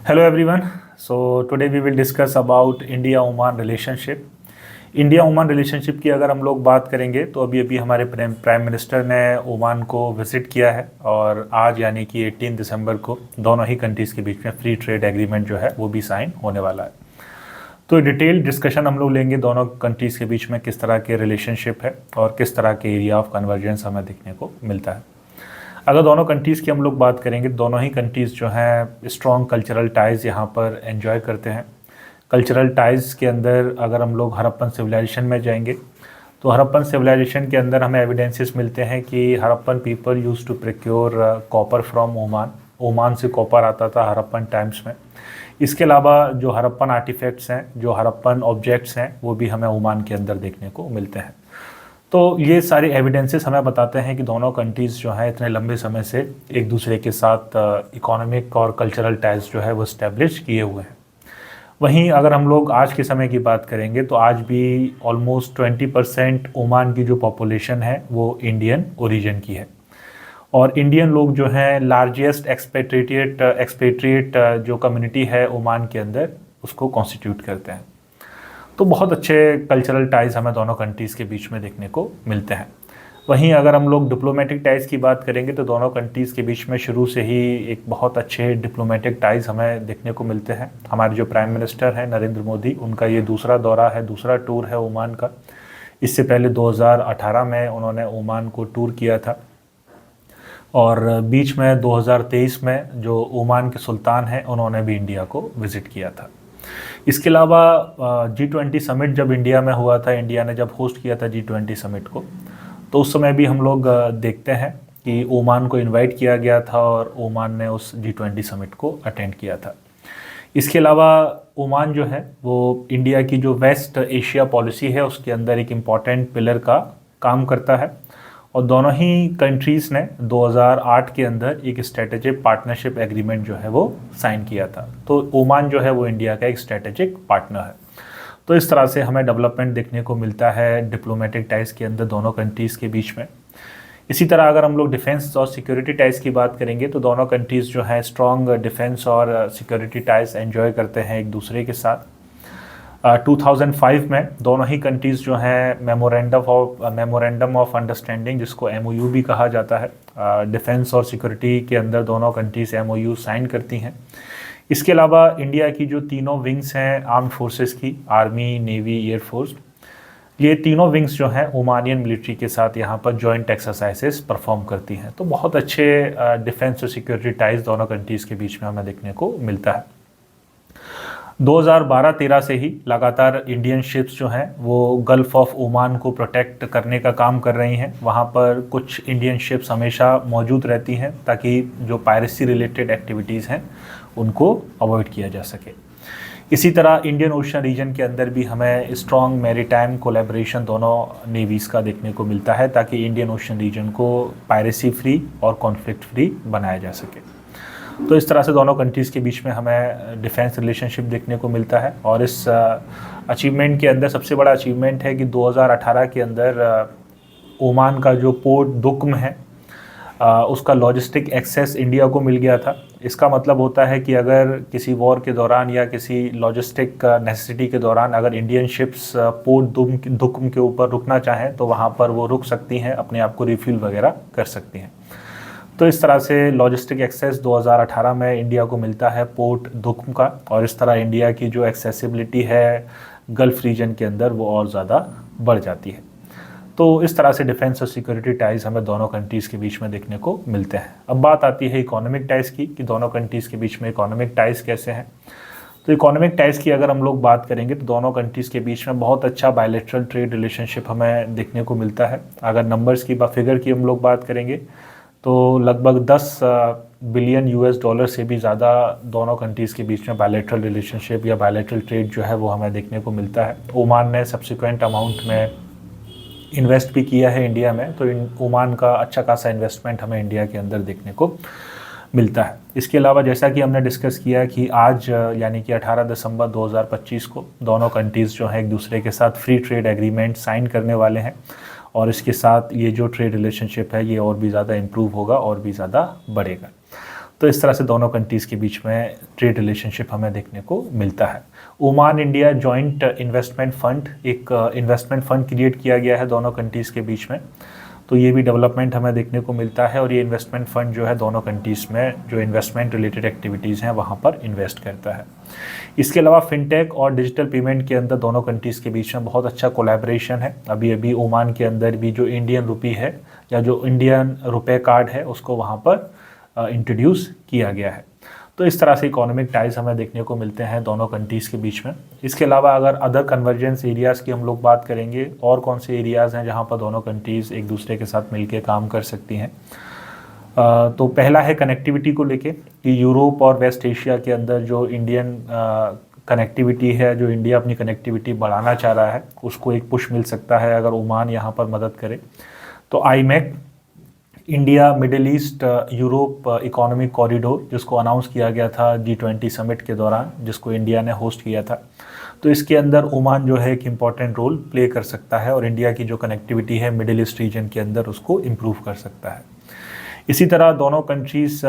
Hello everyone. So today we will discuss about India-Oman relationship. India Oman relationship की अगर हम लोग बात करेंगे तो अभी अभी हमारे प्राइम मिनिस्टर ने ओमान को विज़िट किया है और आज यानी कि 18 दिसंबर को दोनों ही कंट्रीज़ के बीच में फ्री ट्रेड एग्रीमेंट जो है वो भी साइन होने वाला है। तो डिटेल डिस्कशन हम लोग लेंगे दोनों कंट्रीज़ के बीच में किस तरह के रिलेशनशिप है और किस तरह के एरिया ऑफ कन्वर्जेंस हमें देखने को मिलता है। अगर दोनों कंट्रीज़ की हम लोग बात करेंगे, दोनों ही कंट्रीज़ जो हैं स्ट्रॉन्ग कल्चरल टाइज़ यहाँ पर एंजॉय करते हैं। कल्चरल टाइज़ के अंदर अगर हम लोग हड़प्पन सिविलाइजेशन में जाएंगे तो हड़प्पन सिविलाइजेशन के अंदर हमें एविडेंसेस मिलते हैं कि Harappan people use to procure copper from Oman. Oman से कॉपर आता था हड़प्पन टाइम्स में। इसके अलावा जो हड़प्पन आर्टिफैक्ट्स हैं, जो हड़प्पन ऑब्जेक्ट्स हैं, वो भी हमें ओमान के अंदर देखने को मिलते हैं। तो ये सारे एविडेंसेस हमें बताते हैं कि दोनों कंट्रीज़ जो हैं इतने लंबे समय से एक दूसरे के साथ इकोनॉमिक और कल्चरल टाइज जो है वो इस्टेब्लिश किए हुए हैं। वहीं अगर हम लोग आज के समय की बात करेंगे तो आज भी ऑलमोस्ट 20% ओमान की जो पॉपुलेशन है वो इंडियन ओरिजिन की है और इंडियन लोग जो हैं लार्जेस्ट एक्सपेट्रिएट जो कम्युनिटी है ओमान के अंदर उसको कॉन्स्टिट्यूट करते हैं। तो बहुत अच्छे कल्चरल टाइज़ हमें दोनों कंट्रीज़ के बीच में देखने को मिलते हैं। वहीं अगर हम लोग डिप्लोमेटिक टाइज़ की बात करेंगे तो दोनों कंट्रीज़ के बीच में शुरू से ही एक बहुत अच्छे डिप्लोमेटिक टाइज़ हमें देखने को मिलते हैं। हमारे जो प्राइम मिनिस्टर हैं नरेंद्र मोदी, उनका ये दूसरा दौरा है, दूसरा टूर है ओमान का। इससे पहले 2018 में उन्होंने ओमान को टूर किया था और बीच में 2023 में जो ओमान के सुल्तान हैं उन्होंने भी इंडिया को विज़िट किया था। इसके अलावा G20 समिट जब इंडिया में हुआ था, इंडिया ने जब होस्ट किया था G20 समिट को, तो उस समय भी हम लोग देखते हैं कि ओमान को इनवाइट किया गया था और ओमान ने उस G20 समिट को अटेंड किया था। इसके अलावा ओमान जो है वो इंडिया की जो वेस्ट एशिया पॉलिसी है उसके अंदर एक इम्पॉर्टेंट पिलर का काम करता है और दोनों ही कंट्रीज़ ने 2008 के अंदर एक स्ट्रेटेजिक पार्टनरशिप एग्रीमेंट जो है वो साइन किया था। तो ओमान जो है वो इंडिया का एक स्ट्रेटेजिक पार्टनर है। तो इस तरह से हमें डेवलपमेंट देखने को मिलता है डिप्लोमेटिक टाइज़ के अंदर दोनों कंट्रीज़ के बीच में। इसी तरह अगर हम लोग डिफेंस और सिक्योरिटी टाइज़ की बात करेंगे तो दोनों कंट्रीज़ जो हैं स्ट्रॉन्ग डिफेंस और सिक्योरिटी टाइज़ एंजॉय करते हैं एक दूसरे के साथ। 2005 में दोनों ही कंट्रीज़ जो हैं मेमोरेंडम ऑफ अंडरस्टैंडिंग, जिसको MOU भी कहा जाता है, डिफेंस और सिक्योरिटी के अंदर दोनों कंट्रीज़ MOU साइन करती हैं। इसके अलावा इंडिया की जो तीनों विंग्स हैं आर्म्ड फोर्सेस की, आर्मी, नेवी, एयरफोर्स, ये तीनों विंग्स जो हैं ओमानियन मिलिट्री के साथ यहाँ पर जॉइंट एक्सरसाइजेस परफॉर्म करती हैं। तो बहुत अच्छे डिफेंस और सिक्योरिटी टाइज दोनों कंट्रीज़ के बीच में हमें देखने को मिलता है। 2012-13 से ही लगातार इंडियन शिप्स जो हैं वो गल्फ़ ऑफ ओमान को प्रोटेक्ट करने का काम कर रही हैं। वहाँ पर कुछ इंडियन शिप्स हमेशा मौजूद रहती हैं ताकि जो पायरेसी रिलेटेड एक्टिविटीज़ हैं उनको अवॉइड किया जा सके। इसी तरह इंडियन ओशन रीजन के अंदर भी हमें स्ट्रॉन्ग मैरीटाइम कोलैबोरेशन दोनों नेवीज़ का देखने को मिलता है ताकि इंडियन ओशन रीजन को पायरेसी फ्री और कॉन्फ्लिक्ट फ्री बनाया जा सके। तो इस तरह से दोनों कंट्रीज़ के बीच में हमें डिफेंस रिलेशनशिप देखने को मिलता है और इस अचीवमेंट के अंदर सबसे बड़ा अचीवमेंट है कि 2018 के अंदर ओमान का जो पोर्ट दुक्म है उसका लॉजिस्टिक एक्सेस इंडिया को मिल गया था। इसका मतलब होता है कि अगर किसी वॉर के दौरान या किसी लॉजिस्टिक नेसेसिटी के दौरान अगर इंडियन शिप्स पोर्ट दुक्म के ऊपर रुकना चाहें तो वहाँ पर वो रुक सकती हैं, अपने आप को रिफ़िल वगैरह कर सकती हैं। तो इस तरह से लॉजिस्टिक एक्सेस 2018 में इंडिया को मिलता है पोर्ट दुक्म का और इस तरह इंडिया की जो एक्सेसिबिलिटी है गल्फ़ रीजन के अंदर वो और ज़्यादा बढ़ जाती है। तो इस तरह से डिफेंस और सिक्योरिटी टाइज़ हमें दोनों कंट्रीज़ के बीच में देखने को मिलते हैं। अब बात आती है इकोनॉमिक टाइज़ की कि दोनों कंट्रीज़ के बीच में इकोनॉमिक टाइज़ कैसे हैं। तो इकोनॉमिक टाइज़ की अगर हम लोग बात करेंगे तो दोनों कंट्रीज़ के बीच में बहुत अच्छा बायलैटरल ट्रेड रिलेशनशिप हमें देखने को मिलता है। अगर नंबर्स की फिगर की हम लोग बात करेंगे तो लगभग 10 बिलियन US डॉलर से भी ज़्यादा दोनों कंट्रीज़ के बीच में बायलैटरल रिलेशनशिप या बायलैटरल ट्रेड जो है वो हमें देखने को मिलता है। ओमान ने सब्सिक्वेंट अमाउंट में इन्वेस्ट भी किया है इंडिया में, तो ओमान का अच्छा खासा इन्वेस्टमेंट हमें इंडिया के अंदर देखने को मिलता है। इसके अलावा जैसा कि हमने डिस्कस किया कि आज यानी कि 18 दिसंबर 2025 को दोनों कंट्रीज़ जो हैं एक दूसरे के साथ फ्री ट्रेड एग्रीमेंट साइन करने वाले हैं और इसके साथ ये जो ट्रेड रिलेशनशिप है ये और भी ज़्यादा इम्प्रूव होगा और भी ज़्यादा बढ़ेगा। तो इस तरह से दोनों कंट्रीज़ के बीच में ट्रेड रिलेशनशिप हमें देखने को मिलता है। Oman India joint investment fund, एक इन्वेस्टमेंट फ़ंड क्रिएट किया गया है दोनों कंट्रीज़ के बीच में, तो ये भी डेवलपमेंट हमें देखने को मिलता है। और ये इन्वेस्टमेंट फ़ंड जो है दोनों कंट्रीज़ में जो इन्वेस्टमेंट रिलेटेड एक्टिविटीज़ हैं वहाँ पर इन्वेस्ट करता है। इसके अलावा फिनटेक और डिजिटल पेमेंट के अंदर दोनों कंट्रीज़ के बीच में बहुत अच्छा कोलैबोरेशन है। अभी ओमान के अंदर भी जो इंडियन रुपी है या जो इंडियन रुपए कार्ड है उसको वहाँ पर इंट्रोड्यूस किया गया है। तो इस तरह से इकोनॉमिक टाइज हमें देखने को मिलते हैं दोनों कंट्रीज़ के बीच में। इसके अलावा अगर अदर कन्वर्जेंस एरियाज़ की हम लोग बात करेंगे, और कौन से एरियाज़ हैं जहां पर दोनों कंट्रीज़ एक दूसरे के साथ मिलकर काम कर सकती हैं, तो पहला है कनेक्टिविटी को लेके कि यूरोप और वेस्ट एशिया के अंदर जो इंडियन कनेक्टिविटी है, जो इंडिया अपनी कनेक्टिविटी बढ़ाना चाह रहा है, उसको एक पुश मिल सकता है अगर ओमान यहाँ पर मदद करे। तो IMEC, India middle east Europe economic corridor, जिसको अनाउंस किया गया था G20 समिट के दौरान, जिसको इंडिया ने होस्ट किया था, तो इसके अंदर ओमान जो है एक इम्पॉर्टेंट रोल प्ले कर सकता है और इंडिया की जो कनेक्टिविटी है मिडिल ईस्ट रीजन के अंदर उसको इम्प्रूव कर सकता है। इसी तरह दोनों कंट्रीज़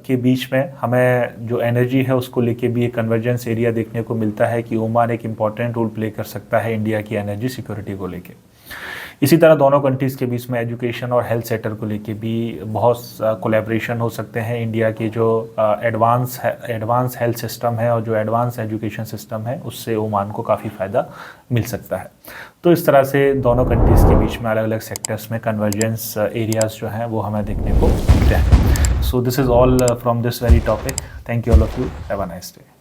के बीच में हमें जो एनर्जी है उसको लेके भी एक कन्वर्जेंस एरिया देखने को मिलता है कि ओमान एक इम्पॉर्टेंट रोल प्ले कर सकता है इंडिया की एनर्जी सिक्योरिटी को लेके। इसी तरह दोनों कंट्रीज़ के बीच में एजुकेशन और हेल्थ सेक्टर को लेके भी बहुत कोलैबोरेशन हो सकते हैं। इंडिया की जो एडवांस हेल्थ सिस्टम है और जो एडवांस एजुकेशन सिस्टम है उससे ओमान को काफ़ी फ़ायदा मिल सकता है। तो इस तरह से दोनों कंट्रीज़ के बीच में अलग अलग सेक्टर्स में कन्वर्जेंस एरियाज़ जो हैं वो हमें देखने को मिलते हैं। So this is all from this very topic. Thank you all of you, have a nice day.